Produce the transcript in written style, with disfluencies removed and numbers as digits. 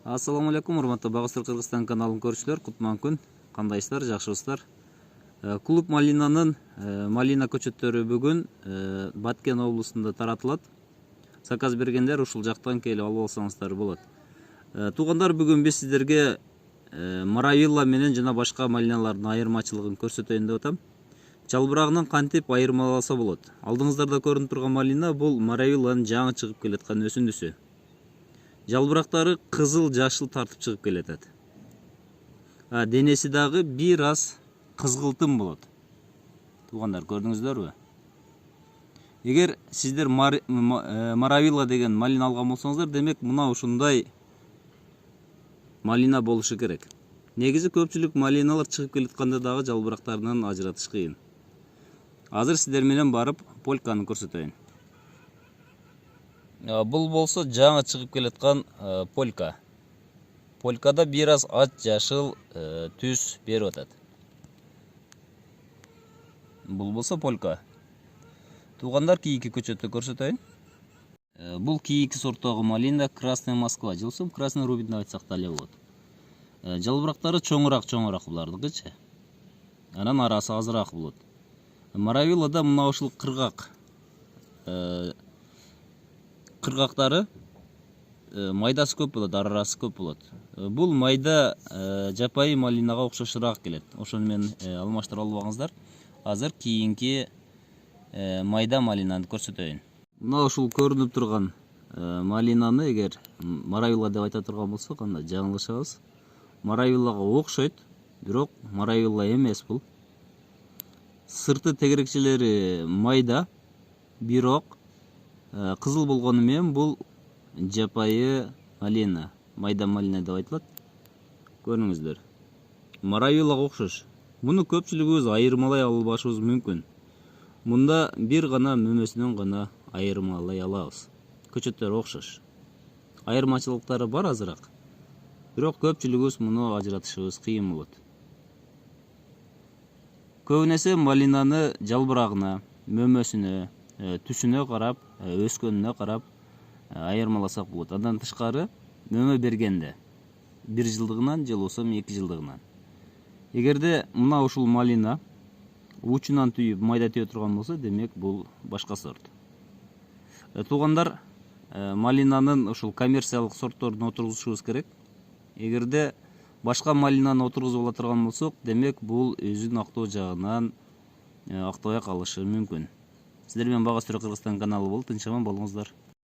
Ассаламу алейкум, урматтуу Багыстыр Кыргызстан каналын көрүүчүлөр, кутман күн. Кандайсыздар, жакшыбыздар? Клуб Малинанын малина көчөттөрү бүгүн Баткен облусунда таратылат. Заказ бергендер ушул жактан келип алып алсаңыздар болот. Туугандар, бүгүн биз сиздерге Маравилла менен жана башка малиналардын айырмачылыгын көрсөтөйүн деп атам. Жалбырагынан кантип айырмаласа болот? Алдыңыздарда көрүнүп турган малина бул Маравилланын жаңы чыгып келаткан өсүндүсү. Жалбырактары кызыл жашыл тартып чыгып келетет. Денеси дагы бир аз кызгылтым болот. Туугандар, көрдүңүздөрбү? Эгер сиздер Маравилла деген малина алган болсоңуздар, демек мына ушундай малина болушу керек. Негизи көпчүлүк малиналар чыгып келатканда дагы жалбырактарынан ажыратыш кыйын. Азыр сиздер менен барып польканы көрсөтөйүн. Бул болсо жаңы чыгып келаткан полька. Полькада бир аз ач жашыл түс берип атат. Бул болсо полька. Туугандар, кийинки көчөттү көрсөтөйүн. Бул кийинки сорттогу малина Красная Москва, же болбосо Красный Рубин деп айтсак да эле болот. Жалбырактары чоңураак булардыкычы. Анан арасы азыраак болот. Маравиллада мына ушул кыргактары майдасы көп болот, арасы көп болот. Бул майда жапайы малинага окшошураак келет. Ошону менен алмаштырып албаңыздар. Азыр кийинки майда малинаны көрсөтөйүн. Мына ушул көрүнүп турган малинаны эгер Маравилла деп айта турган болсок, анда жаңылышабыз. Маравиллага окшойт, бирок Маравилла эмес бул. Сырты тегерекчелери майда, бирок кызыл болгону менен бул жапайы малина, майда малина деп айтылат. Көрүңүздөр. Маравиллага окшош. Муну көпчүлүгүбүз айырмалай албашыбыз мүмкүн. Мында бир гана мөмөсүнөн гана айырмалай алабыз. Көчөттөр окшош. Айырмачылыктары бар азыраак. Бирок көпчүлүгүбүз муну ажыратышыбыз кыйын болот. Көбүн эсе малинаны жалбырагына, мөмөсүнө, түсүнө карап, өскөнүнө карап айырмаласак болот. Андан тышкары мөмө бергенде 1 жылдыгынан же болбосо 2 жылдыгынан. Эгерде мына ушул малина учунан түйүп майда түйө турган болсо, демек бул башка сорт. Туугандар, малинанын ушул коммерциялык сортторун отургузушубуз керек. Эгерде башка малинаны отургузуп ала турган болсок, демек бул өзүн актоо жагынан актобой калышы мүмкүн. Сиздер менен Багыстыр Кыргызстан каналы болуп, тынч аман болуңуздар.